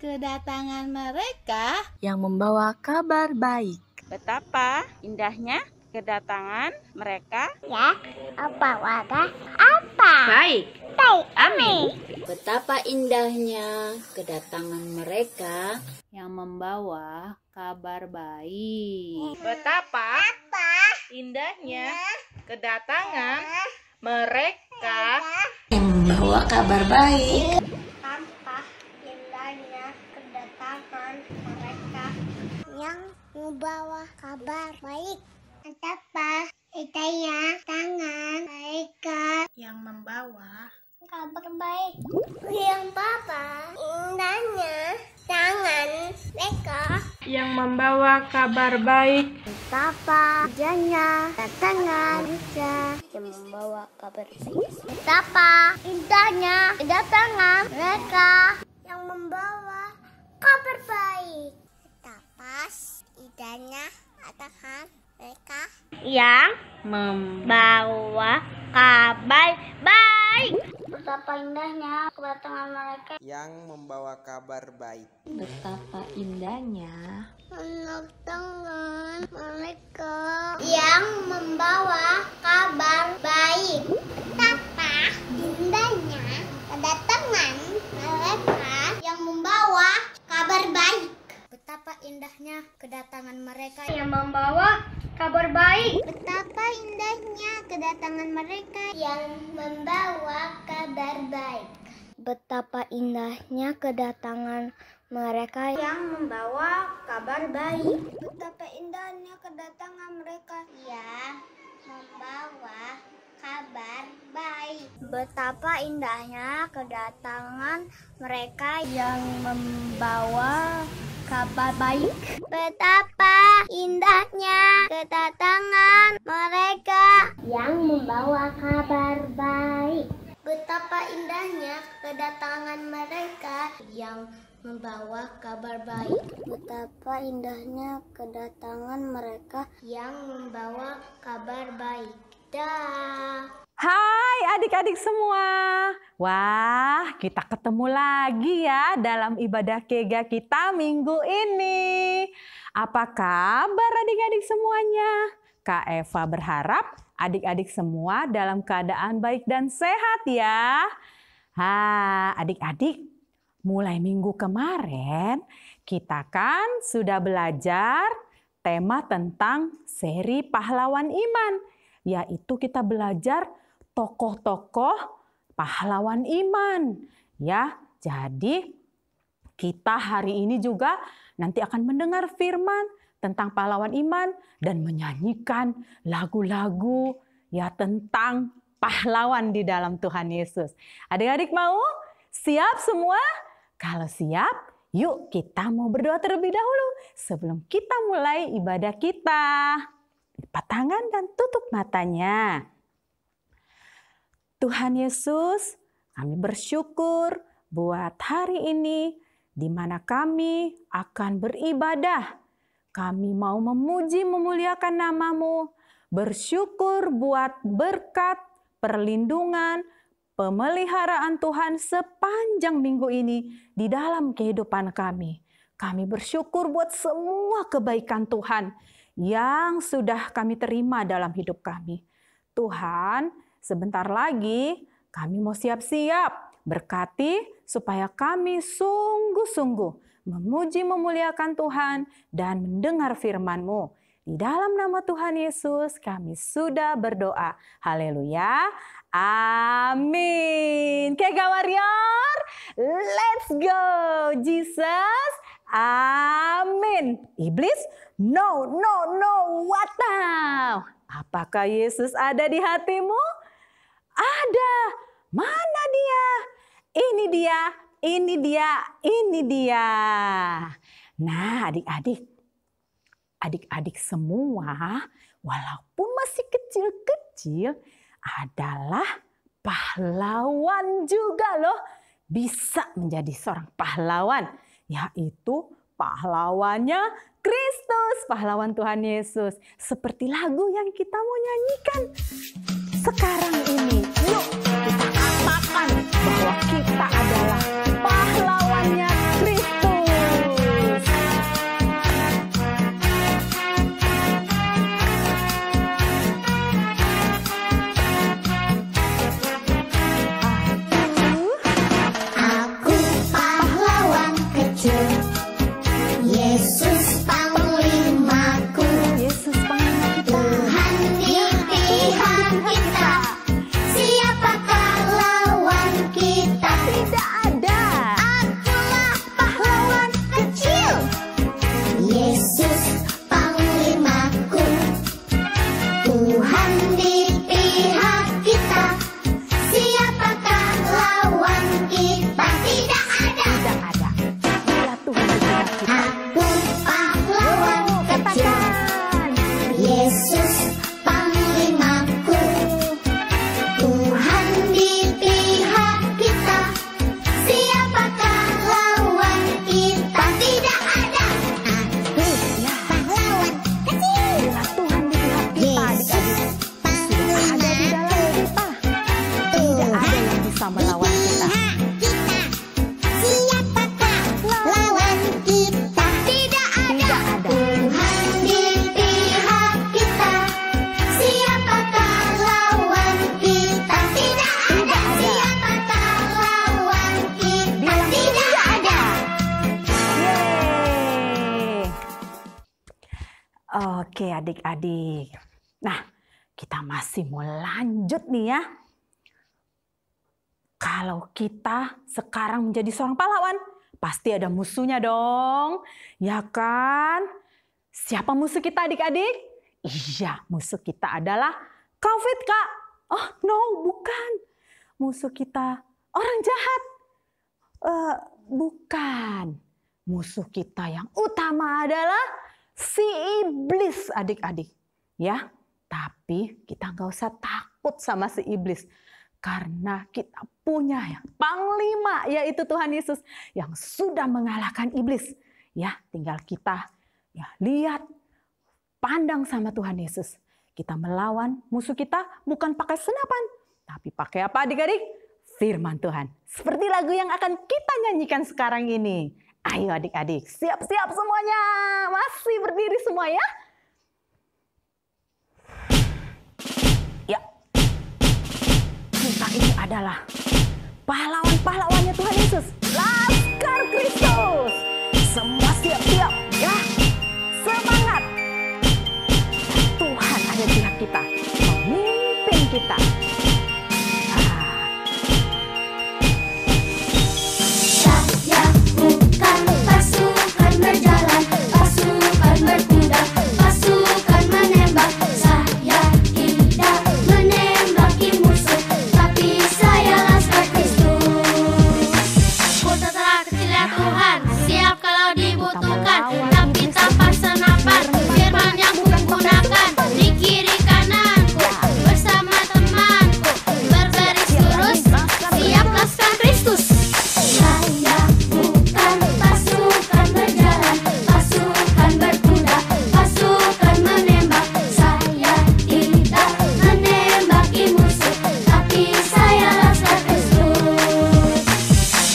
kedatangan mereka yang membawa kabar baik. Betapa indahnya kedatangan mereka. Ya, apa wadah? Apa? Baik. Baik. Amin. Betapa indahnya kedatangan mereka yang membawa kabar baik. Betapa indahnya kedatangan mereka yang membawa kabar baik. Betapa indahnya kedatangan mereka yang membawa kabar baik. Betapa indahnya tangan mereka Yang membawa kabar baik. Yang papa indahnya tangan mereka yang membawa kabar baik. betapa indahnya kedatangan mereka yang membawa kabar baik. Betapa indahnya kedatangan mereka yang membawa kabar baik. Betapa indahnya kedatangan mereka yang membawa kabar baik. Betapa indahnya kedatangan mereka yang membawa kabar baik. Betapa indahnya kedatangan mereka yang membawa kabar baik. Betapa indahnya kedatangan mereka yang membawa kabar baik. Betapa indahnya kedatangan mereka yang membawa kabar baik. Betapa indahnya kedatangan mereka yang membawa kabar baik. Betapa indahnya kedatangan mereka yang membawa kabar baik. Betapa indahnya kedatangan mereka yang membawa kabar baik. Betapa indahnya kedatangan mereka yang membawa kabar baik. Betapa indahnya kedatangan mereka yang membawa kabar baik. Betapa indahnya kedatangan mereka yang membawa kabar baik. Betapa indahnya kedatangan mereka yang membawa kabar baik. Dah. Hai adik-adik semua. Wah, kita ketemu lagi ya dalam ibadah kega kita minggu ini. Apa kabar adik-adik semuanya? Kak Eva berharap adik-adik semua dalam keadaan baik dan sehat ya. Adik-adik, mulai minggu kemarin kita kan sudah belajar tema tentang seri pahlawan iman. Yaitu kita belajar tokoh-tokoh pahlawan iman. Ya, jadi kita hari ini juga nanti akan mendengar firman tentang pahlawan iman dan menyanyikan lagu-lagu ya tentang pahlawan di dalam Tuhan Yesus. Adik-adik mau? Siap semua? Kalau siap, yuk kita mau berdoa terlebih dahulu sebelum kita mulai ibadah kita. Lipat tangan dan tutup matanya. Tuhan Yesus, kami bersyukur buat hari ini di mana kami akan beribadah. Kami mau memuji memuliakan nama-Mu, bersyukur buat berkat, perlindungan, pemeliharaan Tuhan sepanjang minggu ini di dalam kehidupan kami. Kami bersyukur buat semua kebaikan Tuhan yang sudah kami terima dalam hidup kami. Tuhan, sebentar lagi kami mau siap-siap berkati supaya kami sungguh-sungguh memuji memuliakan Tuhan dan mendengar firman-Mu. Di dalam nama Tuhan Yesus kami sudah berdoa. Haleluya. Amin. Kega Warrior, let's go. Jesus, amin. Iblis, no, no, no. What now? Apakah Yesus ada di hatimu? Ada. Mana dia? Ini dia, ini dia, ini dia. Nah, adik-adik semua, walaupun masih kecil-kecil, adalah pahlawan juga loh. Bisa menjadi seorang pahlawan, yaitu pahlawannya Kristus, pahlawan Tuhan Yesus. Seperti lagu yang kita mau nyanyikan sekarang ini. Yuk kita katakan bahwa kita adalah pahlawannya Kristus. Tuhan di pihak kita, siapakah lawan kita? Tidak ada. Tidak ada. Bila Tuhan di pihak kita. Aku pahlawan kecil, Katakan. Yesus panglimaku. Tuhan di pihak kita, siapakah lawan kita? Tidak ada. Aku pahlawan kecil, Bila Tuhan di pihak kita, adik-adik, sudah ada di dalam kita. Tidak ada yang bisa melawan kita. kita. Siapakah lawan kita? Tidak ada. Tidak ada. Tuhan di pihak kita, siapakah lawan kita? Tidak ada. Siapakah lawan kita? Bilang Tidak ada. Yeay. Oke adik-adik. Nah, kita masih mau lanjut nih ya. Kalau kita sekarang menjadi seorang pahlawan, pasti ada musuhnya dong. Ya kan? Siapa musuh kita adik-adik? Iya, musuh kita adalah COVID, Kak. Oh, no, bukan. Musuh kita orang jahat. Bukan. Musuh kita yang utama adalah si iblis, adik-adik. Ya, tapi kita nggak usah takut sama si iblis. Karena kita punya yang panglima, yaitu Tuhan Yesus yang sudah mengalahkan iblis. Ya, tinggal kita ya lihat, pandang sama Tuhan Yesus. Kita melawan musuh kita bukan pakai senapan, tapi pakai apa adik-adik? Firman Tuhan. Seperti lagu yang akan kita nyanyikan sekarang ini. Ayo adik-adik, siap-siap semuanya. Masih berdiri semua ya. Ya. Kita ini adalah pahlawan-pahlawannya Tuhan Yesus. Laskar Kristus. Semua siap-siap ya. Semangat. Tuhan ada di pihak kita. Memimpin kita. Saya bukan pasukan berjalan, pasukan berkuda, pasukan menembak. Saya tidak menembaki musuh, tapi saya laskar Kristus. Ku tentara kecil ya Tuhan, siap kalau dibutuhkan, tapi tanpa senapan. Firman yang kugunakan di kiri kananku, bersama temanku berbaris lurus, siap laskar Kristus. Saya bukan pasukan berjalan, pasukan berkuda, pasukan menembak. Saya tidak menembaki musuh, tapi saya laskar Kristus.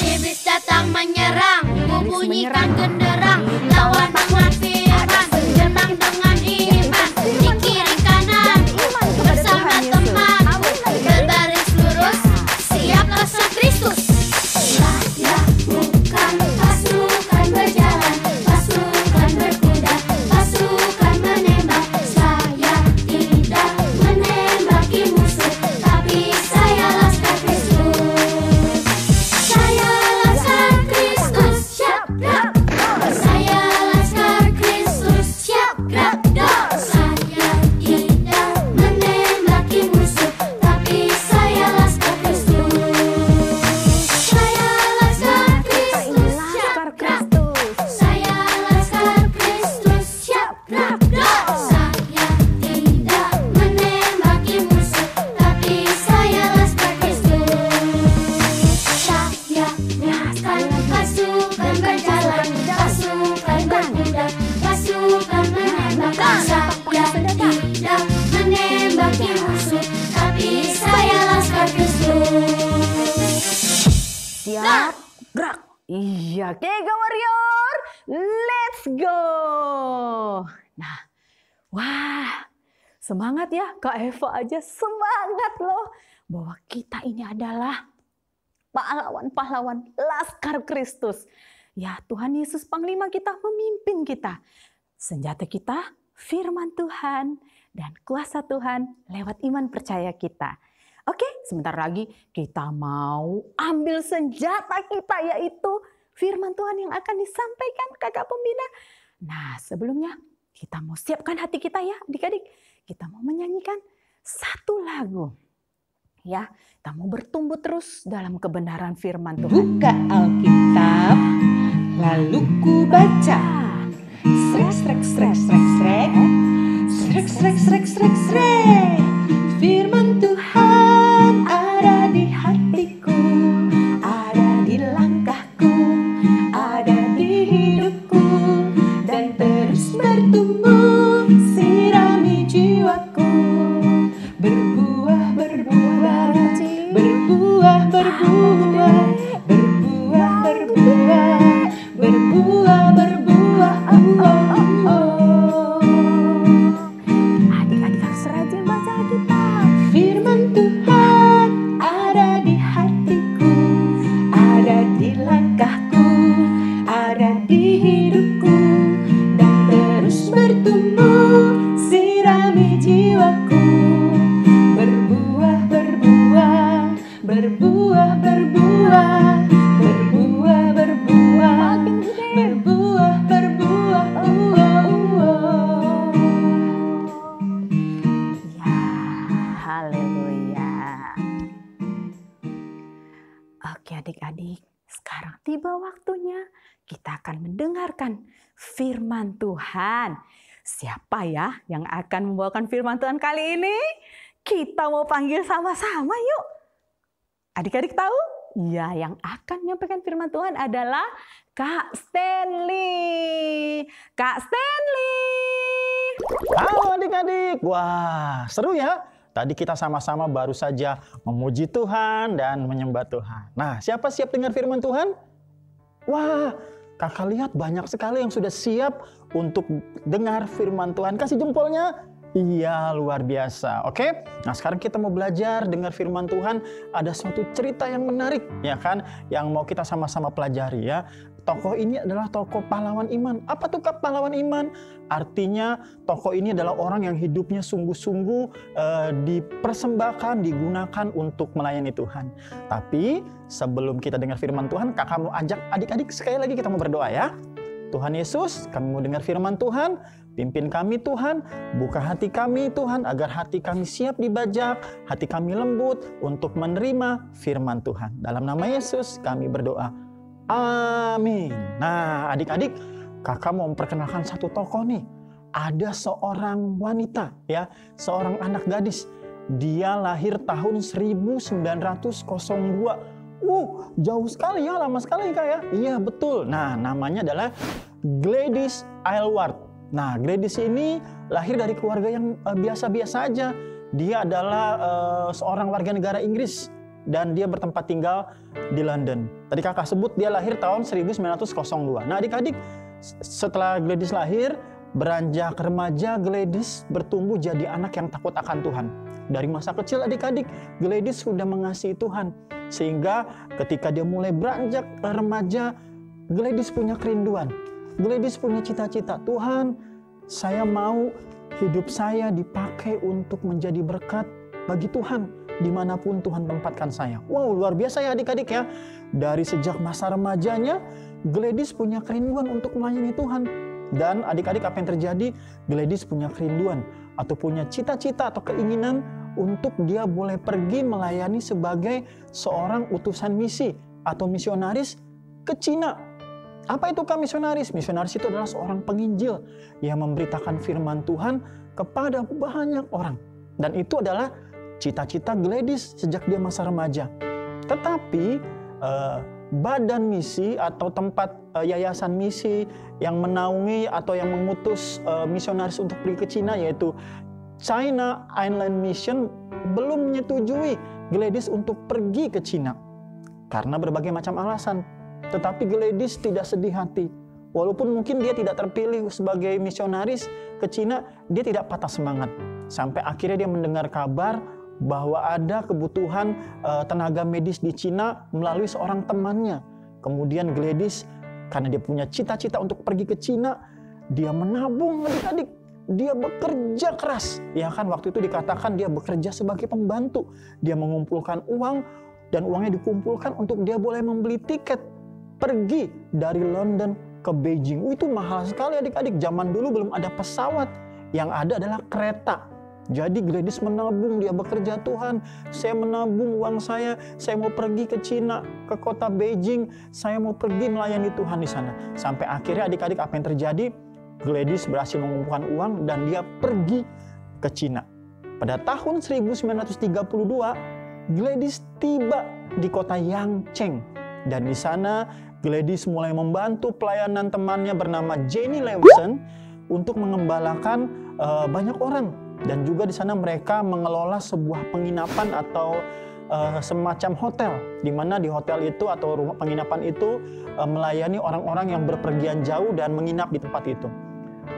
Iblis datang menyerang, ku bunyikan genderang, lawan dengan firman, menang dengan iman. Di kiri kanan bersama temanku berbaris lurus, siap laskar Kristus. Saya bukan pasukan berjalan, pasukan berkuda, pasukan menembak. Saya tidak menembaki musuh, tapi saya laskar Kristus. Saya laskar Kristus, siap gerak. Saya laskar Kristus, siap gerak. Saya tidak menembaki musuh, tapi saya laskar Kristus. Saya laskar Kristus, siap gerak. Saya laskar Kristus, siap gerak. Saya tidak menembaki musuh, tapi saya laskar Kristus. Saya bukan pasukan berjalan, pasukan berkuda, pasukan menembak. Saya tidak menembaki musuh, tapi saya laskar Kristus. Siap, gerak. Iya, Kega Warrior. Let's go. Nah, wah, semangat ya. Kak Eva aja semangat loh. Bahwa kita ini adalah pahlawan-pahlawan Laskar Kristus. Ya, Tuhan Yesus Panglima kita, memimpin kita. Senjata kita, firman Tuhan. Dan kuasa Tuhan lewat iman percaya kita. Oke, sebentar lagi kita mau ambil senjata kita, yaitu firman Tuhan yang akan disampaikan kakak pembina. Nah, sebelumnya kita mau siapkan hati kita ya adik-adik. Kita mau menyanyikan satu lagu. Ya, kita mau bertumbuh terus dalam kebenaran firman Tuhan. Buka Alkitab, lalu ku baca. Srek, srek, srek, srek, srek. Srek, srek, srek, srek, srek. Firman Tuhan ada di hatiku, ada di langkahku, ada di hidupku, dan terus bertumbuh, sirami jiwaku. Berbuah, berbuah, berbuah, berbuah, berbuah, berbuah, berbuah, berbuah. Adik-adik harus rajin baca Alkitab. Firman Tuhan ada di hatiku, ada di langkahku, ada di hidupku, dan terus bertumbuh, sirami jiwaku. Berbuah, berbuah, berbuah, berbuah, berbuah, berbuah, berbuah, berbuah. Ya, haleluya. Oke adik-adik, sekarang tiba waktunya kita akan mendengarkan firman Tuhan. Siapa ya yang akan membawakan firman Tuhan kali ini? Kita mau panggil sama-sama yuk. Adik-adik tahu? Ya, yang akan menyampaikan firman Tuhan adalah Kak Stanley. Kak Stanley. Halo adik-adik, wah seru ya. Tadi kita sama-sama baru saja memuji Tuhan dan menyembah Tuhan. Nah, siapa siap dengar firman Tuhan? Wah, kakak lihat banyak sekali yang sudah siap untuk dengar firman Tuhan. Kasih jempolnya. Iya, luar biasa. Oke, nah sekarang kita mau belajar dengar firman Tuhan. Ada suatu cerita yang menarik, ya kan? Yang mau kita sama-sama pelajari ya. Tokoh ini adalah tokoh pahlawan iman. Apa tuh pahlawan iman? Artinya tokoh ini adalah orang yang hidupnya sungguh-sungguh dipersembahkan, digunakan untuk melayani Tuhan. Tapi sebelum kita dengar firman Tuhan, kakak mau ajak adik-adik sekali lagi kita mau berdoa ya. Tuhan Yesus, kami mau dengar firman Tuhan. Pimpin kami Tuhan, buka hati kami Tuhan, agar hati kami siap dibajak, hati kami lembut untuk menerima firman Tuhan. Dalam nama Yesus kami berdoa. Amin. Nah adik-adik, kakak mau memperkenalkan satu tokoh nih. Ada seorang wanita ya, seorang anak gadis. Dia lahir tahun 1902. Jauh sekali ya, lama sekali Kak ya. Iya betul. Nah namanya adalah Gladys Aylward. Nah Gladys ini lahir dari keluarga yang biasa-biasa aja. Dia adalah seorang warga negara Inggris dan dia bertempat tinggal di London. Tadi kakak sebut dia lahir tahun 1902. Nah adik-adik, setelah Gladys lahir, beranjak remaja, Gladys bertumbuh jadi anak yang takut akan Tuhan. Dari masa kecil adik-adik, Gladys sudah mengasihi Tuhan. Sehingga ketika dia mulai beranjak remaja, Gladys punya kerinduan. Gladys punya cita-cita, Tuhan, saya mau hidup saya dipakai untuk menjadi berkat bagi Tuhan dimanapun Tuhan tempatkan saya. Wow, luar biasa ya adik-adik ya. Dari sejak masa remajanya, Gladys punya kerinduan untuk melayani Tuhan. Dan adik-adik, apa yang terjadi? Gladys punya kerinduan atau punya cita-cita atau keinginan untuk dia boleh pergi melayani sebagai seorang utusan misi atau misionaris ke Cina. Apa itu Kak misionaris? Misionaris itu adalah seorang penginjil yang memberitakan firman Tuhan kepada banyak orang. Dan itu adalah cita-cita Gladys sejak dia masa remaja. Tetapi badan misi atau tempat yayasan misi yang menaungi atau yang mengutus misionaris untuk pergi ke Cina, yaitu China Inland Mission, belum menyetujui Gladys untuk pergi ke Cina karena berbagai macam alasan. Tetapi Gladys tidak sedih hati. Walaupun mungkin dia tidak terpilih sebagai misionaris ke Cina, dia tidak patah semangat. Sampai akhirnya dia mendengar kabar bahwa ada kebutuhan tenaga medis di Cina melalui seorang temannya. Kemudian Gladys, karena dia punya cita-cita untuk pergi ke Cina, dia menabung adik-adik. Dia bekerja keras. Ya kan, waktu itu dikatakan dia bekerja sebagai pembantu. Dia mengumpulkan uang dan uangnya dikumpulkan untuk dia boleh membeli tiket pergi dari London ke Beijing. Itu mahal sekali adik-adik. Zaman dulu belum ada pesawat. Yang ada adalah kereta. Jadi Gladys menabung, dia bekerja, Tuhan, saya menabung uang saya mau pergi ke Cina, ke kota Beijing, saya mau pergi melayani Tuhan di sana. Sampai akhirnya adik-adik apa yang terjadi? Gladys berhasil mengumpulkan uang dan dia pergi ke Cina. Pada tahun 1932, Gladys tiba di kota Yangcheng. Dan di sana Gladys mulai membantu pelayanan temannya bernama Jenny Lewson untuk mengembalakan banyak orang. Dan juga di sana mereka mengelola sebuah penginapan atau semacam hotel, di mana di hotel itu atau rumah penginapan itu melayani orang-orang yang berpergian jauh dan menginap di tempat itu.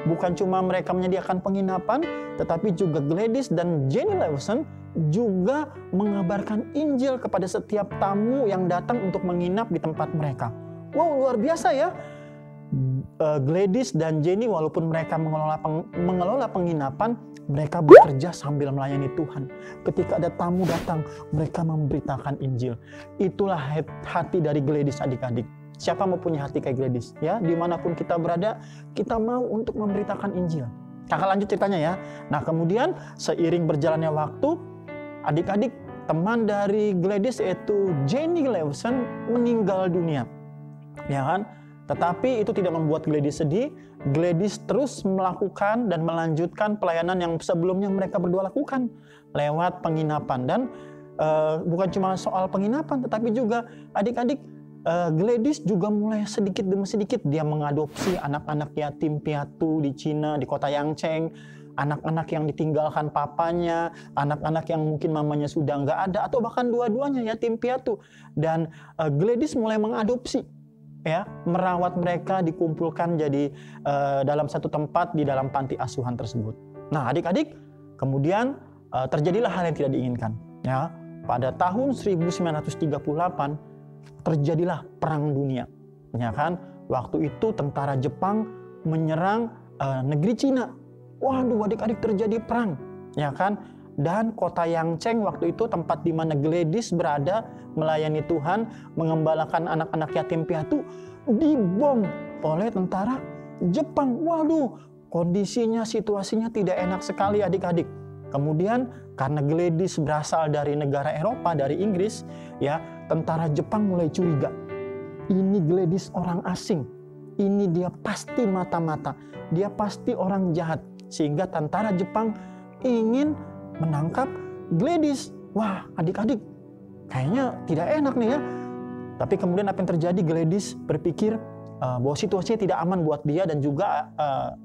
Bukan cuma mereka menyediakan penginapan, tetapi juga Gladys dan Jenny Lewson juga mengabarkan Injil kepada setiap tamu yang datang untuk menginap di tempat mereka. Wow, luar biasa ya. Gladys dan Jenny walaupun mereka mengelola penginapan, mereka bekerja sambil melayani Tuhan. Ketika ada tamu datang, mereka memberitakan Injil. Itulah hati dari Gladys, adik-adik. Siapa mau punya hati kayak Gladys? Ya, dimanapun kita berada, kita mau untuk memberitakan Injil. Kakak lanjut ceritanya ya. Nah, kemudian seiring berjalannya waktu, adik-adik, teman dari Gladys yaitu Jenny Lewson meninggal dunia. Ya kan? Tetapi itu tidak membuat Gladys sedih. Gladys terus melakukan dan melanjutkan pelayanan yang sebelumnya mereka berdua lakukan lewat penginapan. Dan bukan cuma soal penginapan, tetapi juga adik-adik, Gladys juga mulai sedikit demi sedikit dia mengadopsi anak-anak yatim piatu di Cina, di kota Yangcheng. Anak-anak yang ditinggalkan papanya, anak-anak yang mungkin mamanya sudah nggak ada, atau bahkan dua-duanya yatim piatu. Dan Gladys mulai mengadopsi, ya, merawat mereka, dikumpulkan jadi dalam satu tempat di dalam panti asuhan tersebut. Nah, adik-adik, kemudian terjadilah hal yang tidak diinginkan. Ya, pada tahun 1938 terjadilah perang dunia. Ya kan? Waktu itu tentara Jepang menyerang negeri Cina. Waduh, adik-adik, terjadi perang, ya kan? Dan kota Yangcheng waktu itu tempat di mana Gladys berada melayani Tuhan, mengembalakan anak-anak yatim piatu, dibom oleh tentara Jepang. Waduh, kondisinya, situasinya tidak enak sekali, adik-adik. Kemudian karena Gladys berasal dari negara Eropa, dari Inggris, ya, tentara Jepang mulai curiga. Ini Gladys orang asing. Ini dia pasti mata-mata. Dia pasti orang jahat. Sehingga tentara Jepang ingin menangkap Gladys. Wah, adik-adik, kayaknya tidak enak nih ya. Tapi kemudian apa yang terjadi? Gladys berpikir bahwa situasinya tidak aman buat dia dan juga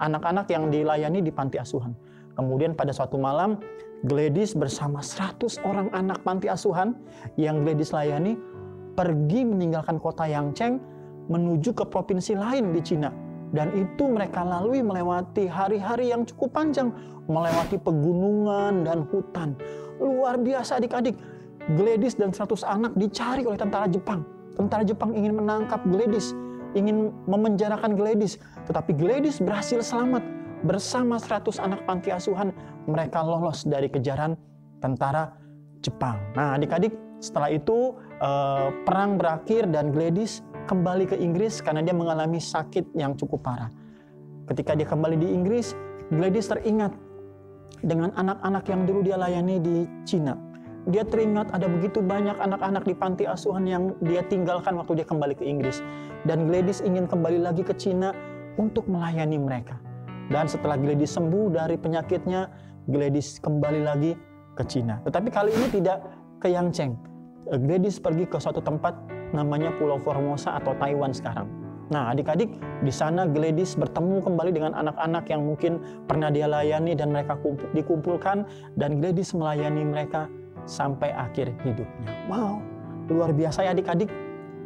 anak-anak yang dilayani di panti asuhan. Kemudian pada suatu malam, Gladys bersama 100 orang anak panti asuhan yang Gladys layani pergi meninggalkan kota Yangcheng menuju ke provinsi lain di Cina. Dan itu mereka lalui melewati hari-hari yang cukup panjang, melewati pegunungan dan hutan. Luar biasa, adik-adik. Gladys dan 100 anak dicari oleh tentara Jepang. Tentara Jepang ingin menangkap Gladys, ingin memenjarakan Gladys. Tetapi Gladys berhasil selamat. Bersama 100 anak panti asuhan, mereka lolos dari kejaran tentara Jepang. Nah, adik-adik, setelah itu perang berakhir dan Gladys kembali ke Inggris karena dia mengalami sakit yang cukup parah. Ketika dia kembali di Inggris, Gladys teringat dengan anak-anak yang dulu dia layani di Cina. Dia teringat ada begitu banyak anak-anak di panti asuhan yang dia tinggalkan waktu dia kembali ke Inggris. Dan Gladys ingin kembali lagi ke Cina untuk melayani mereka. Dan setelah Gladys sembuh dari penyakitnya, Gladys kembali lagi ke Cina. Tetapi kali ini tidak ke Yangcheng. Gladys pergi ke suatu tempat namanya Pulau Formosa atau Taiwan sekarang. Nah, adik-adik, di sana Gladys bertemu kembali dengan anak-anak yang mungkin pernah dia layani dan mereka dikumpulkan, dan Gladys melayani mereka sampai akhir hidupnya. Wow, luar biasa ya adik-adik.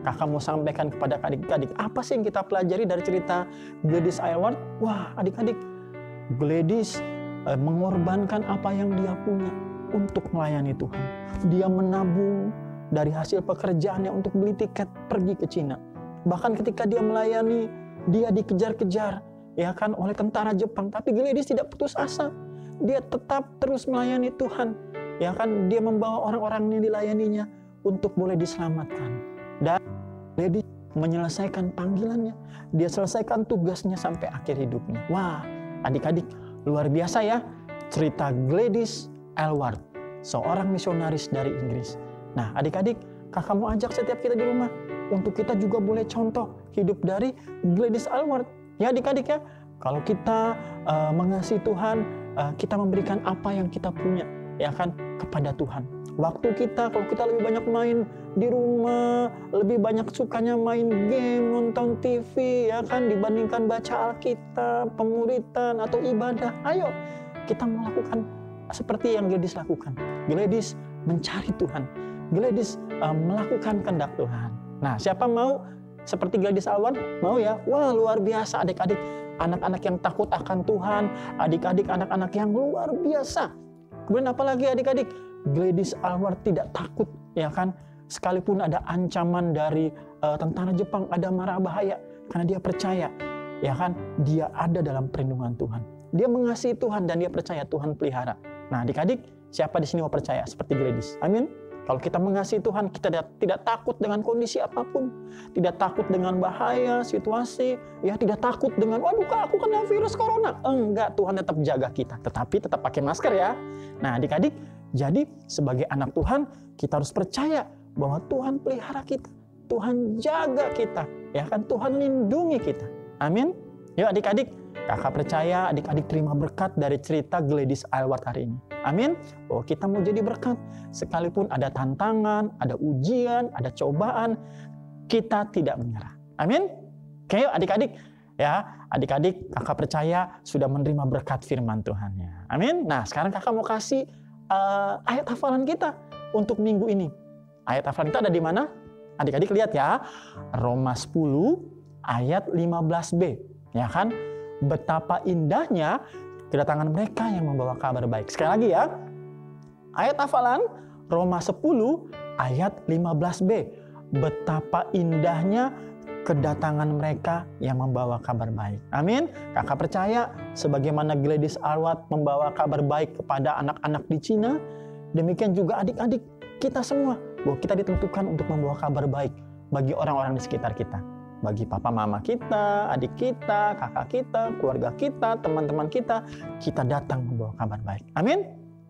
Kakak mau sampaikan kepada adik-adik, apa sih yang kita pelajari dari cerita Gladys Aylward? Wah, adik-adik, Gladys mengorbankan apa yang dia punya untuk melayani Tuhan. Dia menabung dari hasil pekerjaannya untuk beli tiket pergi ke Cina. Bahkan ketika dia melayani, dia dikejar-kejar, ya kan, oleh tentara Jepang. Tapi Gladys tidak putus asa. Dia tetap terus melayani Tuhan. Ya kan, dia membawa orang-orang yang dilayaninya untuk boleh diselamatkan. Dan Gladys menyelesaikan panggilannya. Dia selesaikan tugasnya sampai akhir hidupnya. Wah, adik-adik, luar biasa ya. cerita Gladys Aylward, seorang misionaris dari Inggris. Nah, adik-adik, kakak mau ajak setiap kita di rumah untuk kita juga boleh contoh hidup dari Gladys Aylward. Ya adik-adik ya, kalau kita mengasihi Tuhan, kita memberikan apa yang kita punya, ya kan, kepada Tuhan. Waktu kita, kalau kita lebih banyak main di rumah, lebih banyak sukanya main game, nonton TV, ya kan, dibandingkan baca Alkitab, pemuritan, atau ibadah. Ayo, kita melakukan seperti yang Gladys lakukan. Gladys mencari Tuhan. Gladys melakukan kehendak Tuhan. Nah, siapa mau seperti Gladys Aylward? Mau ya? Wah, luar biasa adik-adik. Anak-anak yang takut akan Tuhan, adik-adik anak-anak yang luar biasa. Kemudian apalagi adik-adik? Gladys Aylward tidak takut, ya kan? Sekalipun ada ancaman dari tentara Jepang, ada mara bahaya, karena dia percaya, ya kan? Dia ada dalam perlindungan Tuhan. Dia mengasihi Tuhan dan dia percaya Tuhan pelihara. Nah, adik-adik, siapa di sini mau percaya seperti Gladys? Amin. Kalau kita mengasihi Tuhan, kita tidak takut dengan kondisi apapun. Tidak takut dengan bahaya, situasi. Ya, tidak takut dengan, waduh Kak, aku kena virus corona. Enggak, Tuhan tetap jaga kita. Tetapi tetap pakai masker ya. Nah, adik-adik, jadi sebagai anak Tuhan, kita harus percaya bahwa Tuhan pelihara kita. Tuhan jaga kita. Ya kan, Tuhan lindungi kita. Amin. Yuk adik-adik, kakak percaya adik-adik terima berkat dari cerita Gladys Aylward hari ini. Amin. Oh, kita mau jadi berkat. Sekalipun ada tantangan, ada ujian, ada cobaan, kita tidak menyerah. Amin. Oke, yuk adik-adik. Ya, adik-adik kakak percaya sudah menerima berkat firman Tuhan-nya. Amin. Nah, sekarang kakak mau kasih ayat hafalan kita untuk minggu ini. Ayat hafalan kita ada di mana? Adik-adik lihat ya. Roma 10 ayat 15b. Ya kan? Betapa indahnya kedatangan mereka yang membawa kabar baik. Sekali lagi ya. Ayat hafalan Roma 10 ayat 15b. Betapa indahnya kedatangan mereka yang membawa kabar baik. Amin. Kakak percaya sebagaimana Gladys Aylward membawa kabar baik kepada anak-anak di Cina, demikian juga adik-adik kita semua, bahwa kita ditentukan untuk membawa kabar baik bagi orang-orang di sekitar kita. Bagi papa mama kita, adik kita, kakak kita, keluarga kita, teman-teman kita datang membawa kabar baik. Amin.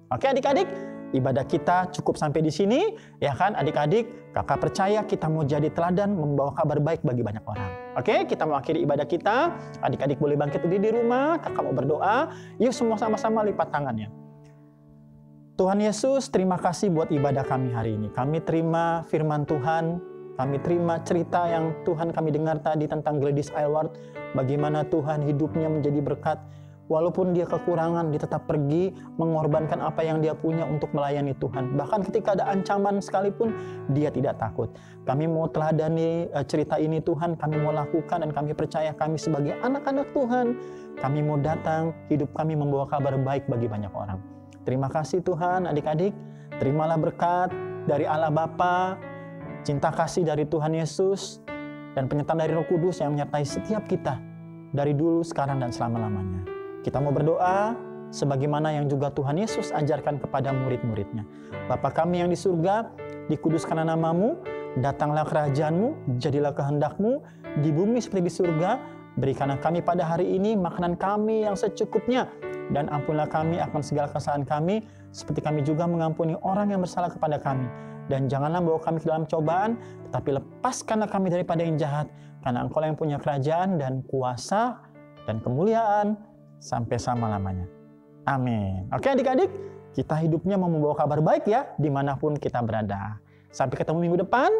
Oke adik-adik, ibadah kita cukup sampai di sini, ya kan adik-adik, kakak percaya kita mau jadi teladan membawa kabar baik bagi banyak orang. Oke, kita mau akhiri ibadah kita, adik-adik boleh bangkit berdiri di rumah, kakak mau berdoa, yuk semua sama-sama lipat tangannya. Tuhan Yesus, terima kasih buat ibadah kami hari ini. Kami terima firman Tuhan, kami terima cerita yang Tuhan kami dengar tadi tentang Gladys Aylward, bagaimana Tuhan hidupnya menjadi berkat. Walaupun dia kekurangan, dia tetap pergi mengorbankan apa yang dia punya untuk melayani Tuhan. Bahkan ketika ada ancaman sekalipun, dia tidak takut. Kami mau teladani cerita ini Tuhan, kami mau lakukan dan kami percaya kami sebagai anak-anak Tuhan, kami mau datang, hidup kami membawa kabar baik bagi banyak orang. Terima kasih Tuhan, adik-adik, terimalah berkat dari Allah Bapa, cinta kasih dari Tuhan Yesus, dan penyertaan dari Roh Kudus yang menyertai setiap kita, dari dulu, sekarang, dan selama-lamanya. Kita mau berdoa sebagaimana yang juga Tuhan Yesus ajarkan kepada murid-muridnya. Bapa kami yang di surga, dikuduskanlah namamu, datanglah kerajaan-Mu, jadilah kehendak-Mu, di bumi seperti di surga. Berikanlah kami pada hari ini makanan kami yang secukupnya, dan ampunilah kami akan segala kesalahan kami, seperti kami juga mengampuni orang yang bersalah kepada kami. Dan janganlah bawa kami ke dalam cobaan, tetapi lepaskanlah kami daripada yang jahat, karena Engkau yang punya kerajaan dan kuasa dan kemuliaan sampai selama-lamanya. Amin. Oke adik-adik, kita hidupnya mau membawa kabar baik ya, dimanapun kita berada. Sampai ketemu minggu depan,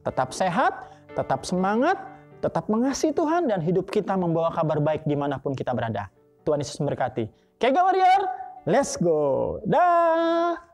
tetap sehat, tetap semangat, tetap mengasihi Tuhan, dan hidup kita membawa kabar baik dimanapun kita berada. Tuhan Yesus memberkati. Kega Warrior, let's go. Dah.